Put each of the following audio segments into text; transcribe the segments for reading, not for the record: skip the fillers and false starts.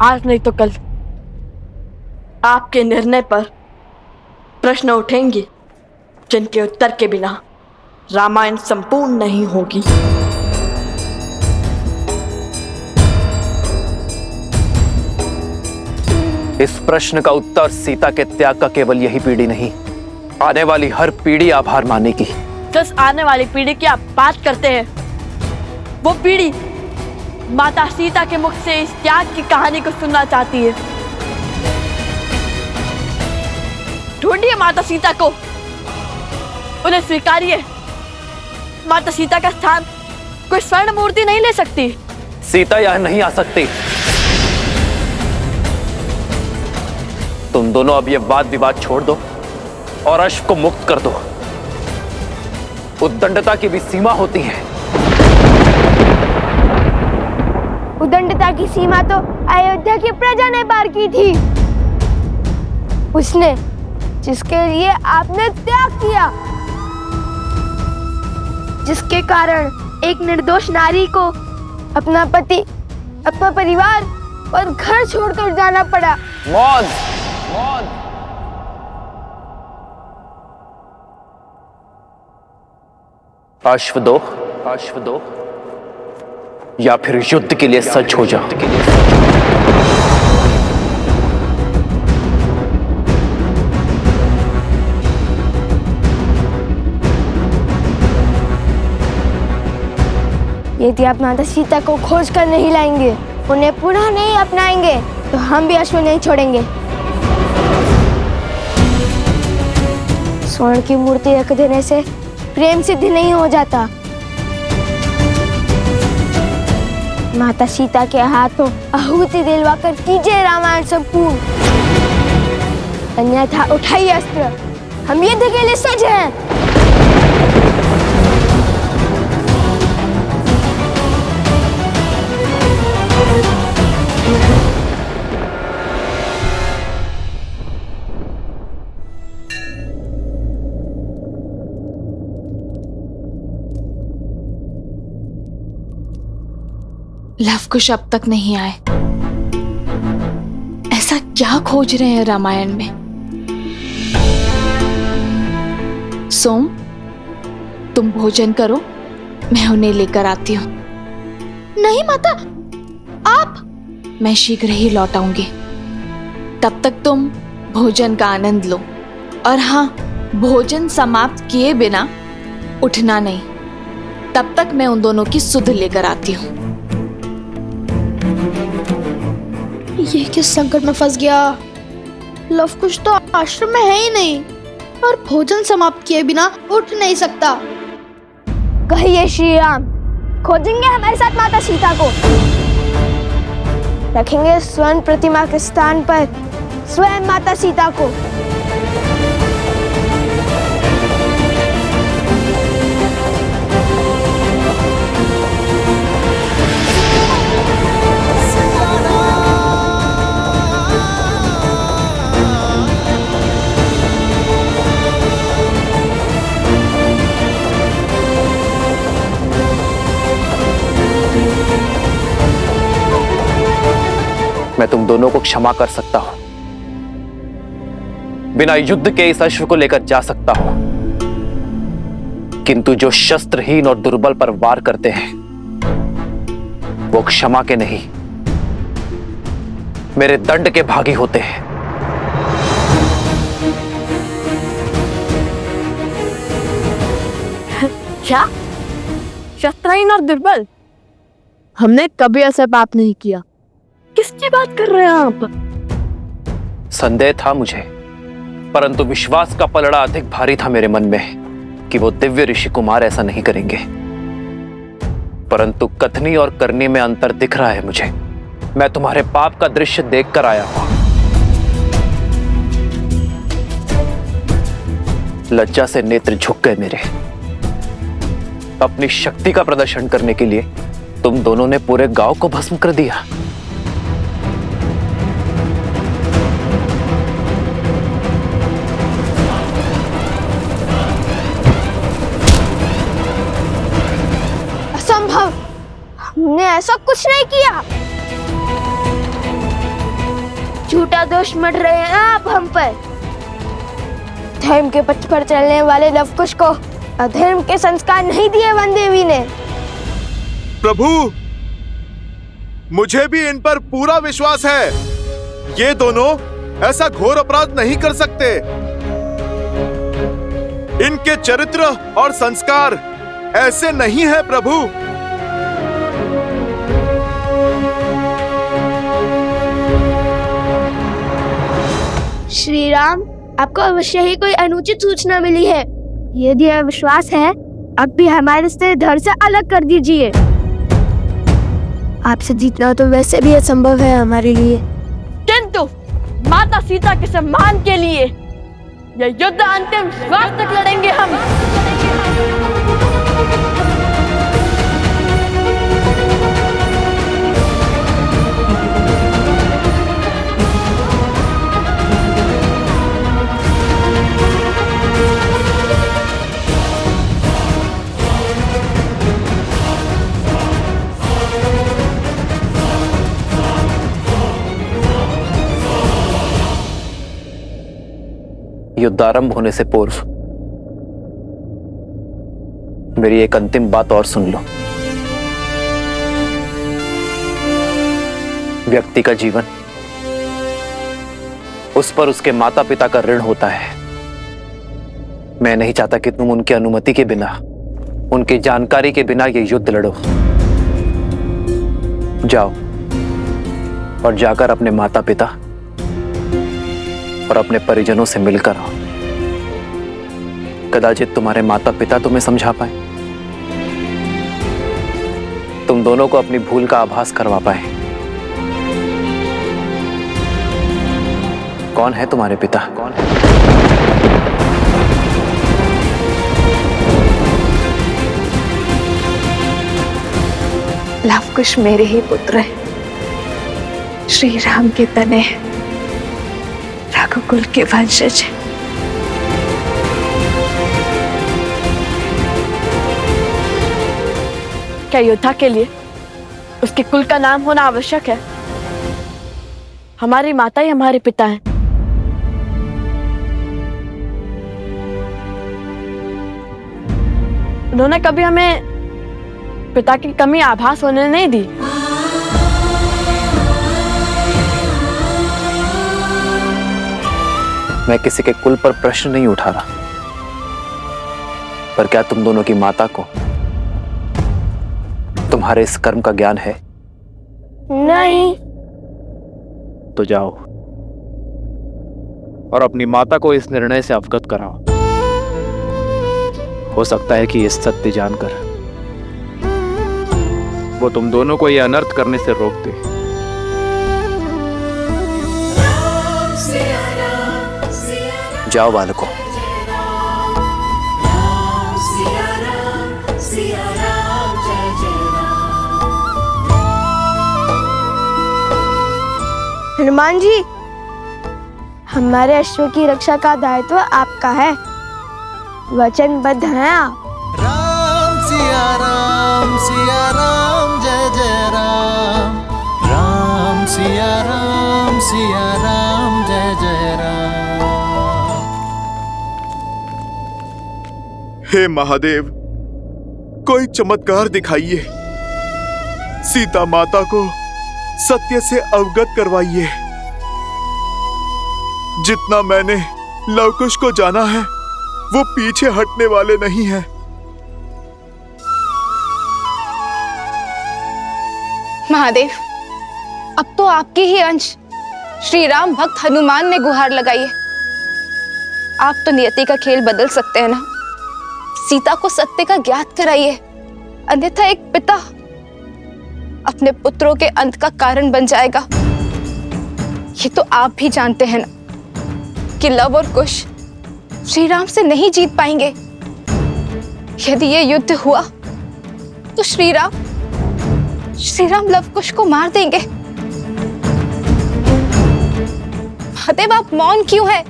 आज नहीं तो कल आपके निर्णय पर प्रश्न उठेंगे जिनके उत्तर के बिना रामायण संपूर्ण नहीं होगी। इस प्रश्न का उत्तर सीता के त्याग का केवल यही पीढ़ी नहीं, आने वाली हर पीढ़ी आभार मानेगी। जिस आने वाली पीढ़ी की आप बात करते हैं, वो पीढ़ी माता सीता के मुख से इस त्याग की कहानी को सुनना चाहती है। ढूंढिए माता सीता को, उन्हें स्वीकारिए। माता सीता का स्थान कोई स्वर्ण मूर्ति नहीं ले सकती। सीता यहां नहीं आ सकती। तुम दोनों अब ये वाद विवाद छोड़ दो और अश्व को मुक्त कर दो। उद्दंडता की भी सीमा होती है। उद्दंडता की सीमा तो अयोध्या की प्रजा ने पार की थी। उसने जिसके लिए आपने त्याग किया, जिसके कारण एक निर्दोष नारी को अपना पति, अपना परिवार और घर छोड़कर जाना पड़ा। मौन, मौन। अश्व दो, अश्व दो, या फिर युद्ध के लिए सज्ज हो जाओ। यदि आप माता सीता को खोज कर नहीं लाएंगे, उन्हें पुनः नहीं अपनाएंगे, तो हम भी अश्व नहीं छोड़ेंगे। स्वर्ण की मूर्ति रख देने से प्रेम सिद्ध नहीं हो जाता। माता सीता के हाथों आहुति दिलवाकर कीजिए रामायण संपूर्ण, अन्यथा उठाइए अस्त्र। हम युद्ध के लिए सज्ज हैं। लवकुश अब तक नहीं आए। ऐसा क्या खोज रहे हैं रामायण में? सोम, तुम भोजन करो, मैं उन्हें लेकर आती हूँ। नहीं माता, आप। मैं शीघ्र ही लौट आऊंगी। तब तक तुम भोजन का आनंद लो। और हाँ, भोजन समाप्त किए बिना उठना नहीं। तब तक मैं उन दोनों की सुध लेकर आती हूँ। ये किस संकट में फंस गया? लवकुश तो आश्रम में है ही नहीं और भोजन समाप्त किए बिना उठ नहीं सकता। कहिए श्री राम, खोजेंगे हमारे साथ माता सीता को, रखेंगे स्वर्ण प्रतिमा के स्थान पर स्वयं माता सीता को। मैं तुम दोनों को क्षमा कर सकता हूं, बिना युद्ध के इस अश्व को लेकर जा सकता हूं, किंतु जो शस्त्रहीन और दुर्बल पर वार करते हैं वो क्षमा के नहीं, मेरे दंड के भागी होते हैं। क्या? शस्त्रहीन और दुर्बल? हमने कभी ऐसा पाप नहीं किया। किसकी बात कर रहे हैं आप? संदेह था मुझे, परंतु विश्वास का पलड़ा अधिक भारी था मेरे मन में कि वो दिव्य ऋषि कुमार ऐसा नहीं करेंगे। परंतु कथनी और करनी में अंतर दिख रहा है मुझे। मैं तुम्हारे पाप का दृश्य देखकर आया हूं। लज्जा से नेत्र झुक गए मेरे। अपनी शक्ति का प्रदर्शन करने के लिए तुम दोनों ने पूरे गांव को भस्म कर दिया। असंभव, हमने ऐसा कुछ नहीं किया। झूठा दोष मढ़ रहे हैं आप हम पर। धर्म के पथ पर चलने वाले लवकुश को अधर्म के संस्कार नहीं दिए वन देवी ने। प्रभु, मुझे भी इन पर पूरा विश्वास है। ये दोनों ऐसा घोर अपराध नहीं कर सकते। इनके चरित्र और संस्कार ऐसे नहीं है प्रभु। श्री राम, आपको अवश्य ही कोई अनुचित सूचना मिली है। यदि यह विश्वास है, अब भी हमारे से धड़ से अलग कर दीजिए। आपसे जीतना तो वैसे भी असंभव है हमारे लिए, किंतु माता सीता के सम्मान के लिए यह युद्ध अंतिम श्वास तक लड़ेंगे हम। युद्धारंभ होने से पूर्व मेरी एक अंतिम बात और सुन लो। व्यक्ति का जीवन उस पर उसके माता पिता का ऋण होता है। मैं नहीं चाहता कि तुम उनकी अनुमति के बिना, उनकी जानकारी के बिना ये युद्ध लड़ो। जाओ और जाकर अपने माता पिता और अपने परिजनों से मिलकर आओ। कदाचित तुम्हारे माता पिता तुम्हें समझा पाए, तुम दोनों को अपनी भूल का आभास करवा पाए। कौन है तुम्हारे पिता? कौन है? लवकुश मेरे ही पुत्र है, श्री राम के तने, रघुकुल के वंशज। क्या योद्धा के लिए उसके कुल का नाम होना आवश्यक है? हमारी माता ही हमारे पिता हैं। उन्होंने कभी हमें पिता की कमी आभास होने नहीं दी। मैं किसी के कुल पर प्रश्न नहीं उठा रहा, पर क्या तुम दोनों की माता को तुम्हारे इस कर्म का ज्ञान है? नहीं। तो जाओ और अपनी माता को इस निर्णय से अवगत कराओ। हो सकता है कि इस सत्य जानकर वो तुम दोनों को यह अनर्थ करने से रोक दे। जाओ बालकों। हनुमान जी, हमारे अश्व की रक्षा का दायित्व आपका है। वचनबद्ध हैं आप। राम सिया राम जय जय राम। राम सिया राम जय जय राम। हे महादेव, कोई चमत्कार दिखाइए। सीता माता को सत्य से अवगत करवाइए। जितना मैंने लवकुश को जाना है, वो पीछे हटने वाले नहीं हैं। महादेव, अब तो आपके ही अंश श्री राम भक्त हनुमान ने गुहार लगाई है। आप तो नियति का खेल बदल सकते हैं ना। सीता को सत्य का ज्ञात कराइए, अन्यथा एक पिता अपने पुत्रों के अंत का कारण बन जाएगा। ये तो आप भी जानते हैं ना कि लव और कुश श्री राम से नहीं जीत पाएंगे। यदि ये युद्ध हुआ तो श्री राम लव कुश को मार देंगे। महादेव, आप मौन क्यों हैं?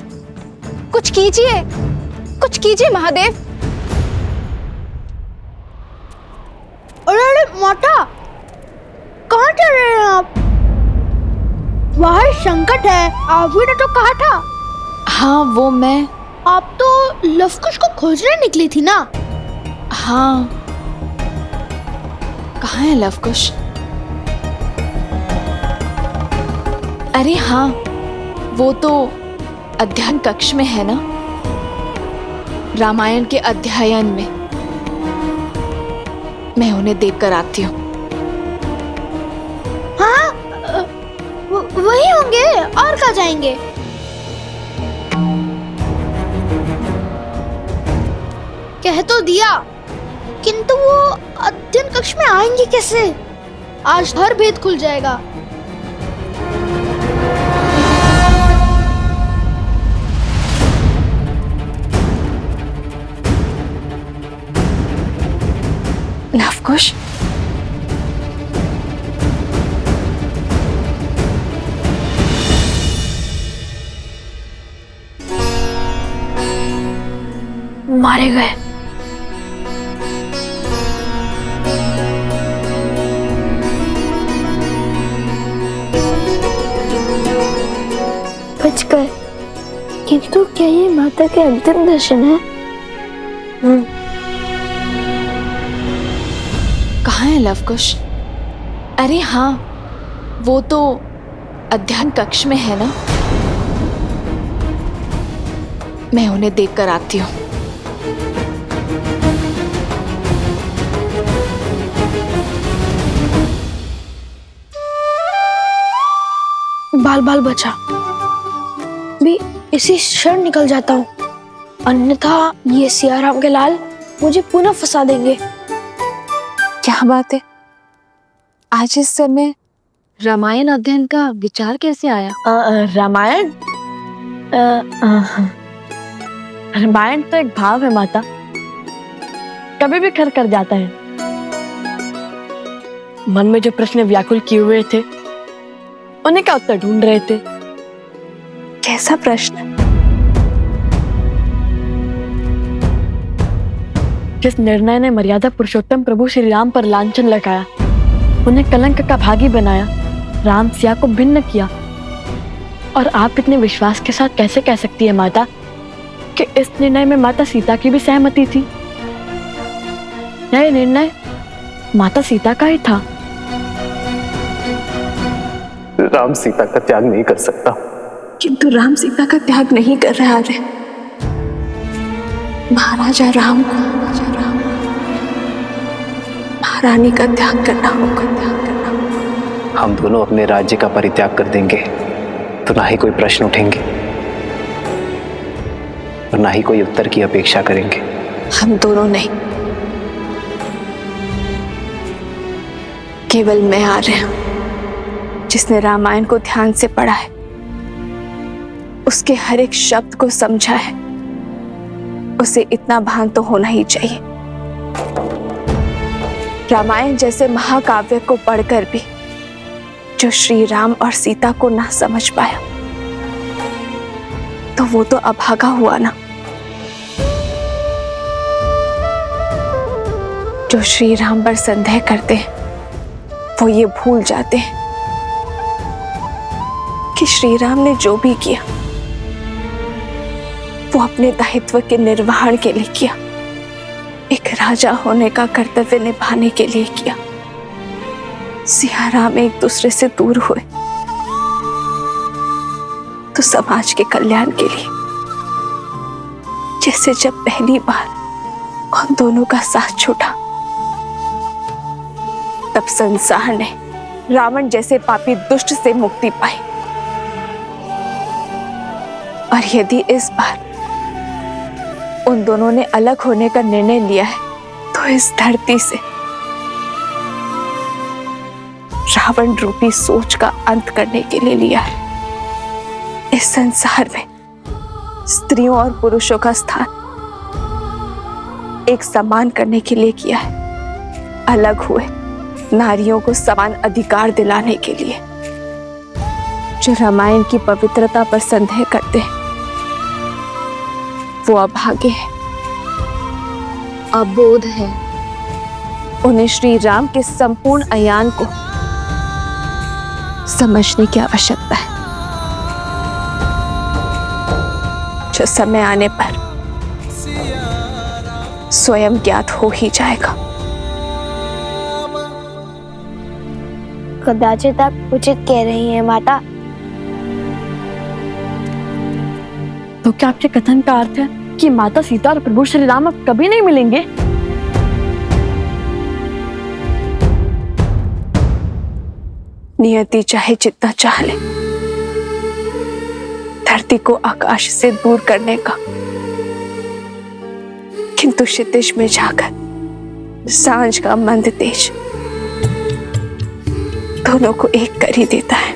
कुछ कीजिए महादेव। अरे माता, कहाँ चल रहे हैं आप? बाहर संकट है, आपने तो कहा था। हाँ वो मैं, आप तो लवकुश को खोजने निकली थी ना। हाँ कहाँ है लवकुश? अरे हाँ, वो तो अध्ययन कक्ष में है ना, रामायण के अध्ययन में। मैं उन्हें देख कर आती हूँ। हाँ वही होंगे, और कहाँ जाएंगे? कह तो दिया, किंतु वो अध्ययन कक्ष में आएंगे कैसे? आज हर भेद खुल जाएगा। लवकुश, मारे गए। बच गए, किंतु क्या ये माता के अंतिम दर्शन है? कहाँ है लवकुश? अरे हाँ, वो तो अध्ययन कक्ष में है ना, मैं उन्हें देख कर आती हूँ। बाल बाल बचा भी इसी क्षण निकल जाता हूँ, अन्यथा ये सियाराम के लाल मुझे पुनः फंसा देंगे। क्या बात है, आज इस समय रामायण अध्ययन का विचार कैसे आया? रामायण रामायण तो एक भाव है माता, कभी भी खर कर जाता है। मन में जो प्रश्न व्याकुल किए हुए थे, उन्हें का उत्तर ढूंढ रहे थे। कैसा प्रश्न? जिस निर्णय ने मर्यादा पुरुषोत्तम प्रभु श्री राम पर लांछन लगाया, उन्हें कलंक का भागी बनाया, राम सिया को भिन्न किया, और आप इतने विश्वास के साथ कैसे कह सकती है माता कि इस निर्णय में माता सीता की भी सहमति थी? यह निर्णय माता सीता का ही था। राम सीता का त्याग नहीं कर सकता। किंतु राम सीता का त्याग नहीं कर रहा है। महाराजा राम महारानी का त्याग करना होगा। हम दोनों अपने राज्य का परित्याग कर देंगे तो ना ही कोई प्रश्न उठेंगे और ना ही कोई उत्तर की अपेक्षा करेंगे। हम दोनों नहीं, केवल मैं आ रहा हूं, जिसने रामायण को ध्यान से पढ़ा है, उसके हर एक शब्द को समझा है, उसे इतना भान तो होना ही चाहिए। रामायण जैसे महाकाव्य को पढ़कर भी जो श्री राम और सीता को ना समझ पाया, तो वो तो अभागा हुआ ना। जो श्री राम पर संदेह करते हैं, वो ये भूल जाते हैं कि श्री राम ने जो भी किया वो अपने दायित्व के निर्वहन के लिए किया, एक राजा होने का कर्तव्य निभाने के लिए किया। सिया राम एक दूसरे से दूर हुए तो समाज के कल्याण के लिए, जैसे जब पहली बार उन दोनों का साथ छूटा, तब संसार ने रावण जैसे पापी दुष्ट से मुक्ति पाई। और यदि इस बार उन दोनों ने अलग होने का निर्णय लिया है, तो इस धरती से रावण रूपी सोच का अंत करने के लिए लिया है। इस संसार में स्त्रियों और पुरुषों का स्थान एक समान करने के लिए किया है। अलग हुए नारियों को समान अधिकार दिलाने के लिए। जो रामायण की पवित्रता पर संदेह करते हैं, वो अभागे हैं, अबोध है। उन्हें श्री राम के संपूर्ण अयान को समझने की आवश्यकता है। निश्चित समय आने पर स्वयं ज्ञात हो ही जाएगा। कदाचित आप उचित कह रही हैं माता। तो क्या आपके कथन का अर्थ है कि माता सीता और प्रभु श्री राम अब कभी नहीं मिलेंगे? नियति चाहे जितना चाह ले, धरती को आकाश से दूर करने का, किंतु क्षितिज में जाकर सांझ का मंद तेज दोनों को एक कर ही देता है।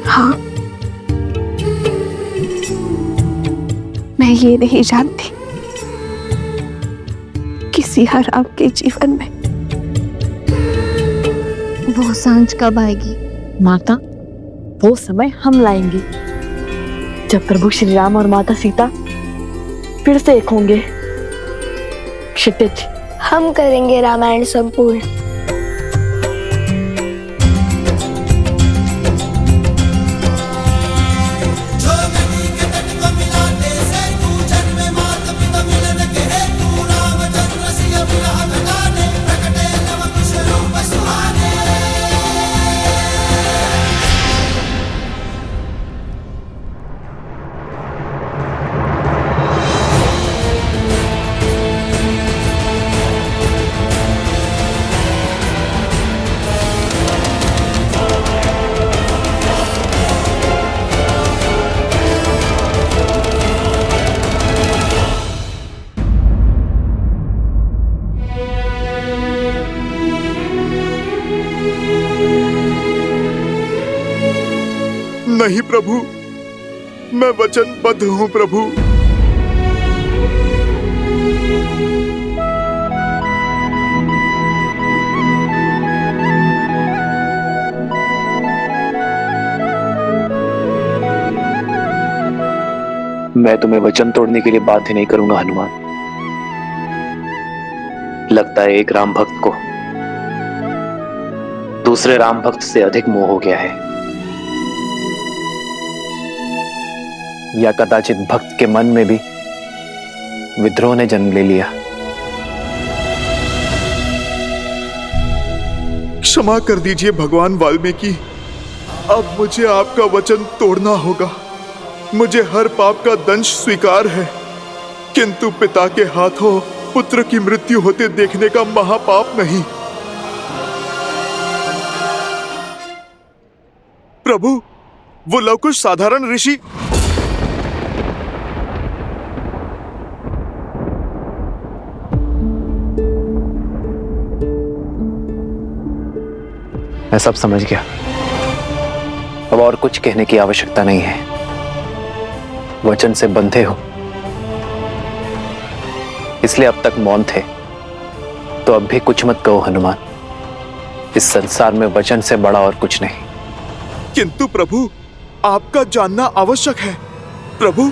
हाँ, मैं ये नहीं जानती कि सिया राम के जीवन में वो सांझ कब आएगी? माता, वो समय हम लाएंगे जब प्रभु श्री राम और माता सीता फिर से एक होंगे। क्षितिज, हम करेंगे रामायण संपूर्ण। नहीं प्रभु, मैं वचनबद्ध हूं प्रभु। मैं तुम्हें वचन तोड़ने के लिए बाध्य नहीं करूंगा हनुमान। लगता है एक राम भक्त को दूसरे राम भक्त से अधिक मोह हो गया है, या कदाचित भक्त के मन में भी विद्रोह ने जन्म ले लिया। क्षमा कर दीजिए भगवान वाल्मीकि, अब मुझे आपका वचन तोड़ना होगा। मुझे हर पाप का दंश स्वीकार है, किंतु पिता के हाथों पुत्र की मृत्यु होते देखने का महापाप नहीं। प्रभु, वो लवकुश साधारण ऋषि मैं सब समझ गया। अब और कुछ कहने की आवश्यकता नहीं है। वचन से बंधे हो इसलिए अब तक मौन थे, तो अब भी कुछ मत कहो हनुमान। इस संसार में वचन से बड़ा और कुछ नहीं। किंतु प्रभु, आपका जानना आवश्यक है। प्रभु,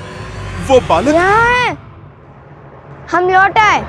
वो बालक यहाँ है, हम लौट आए।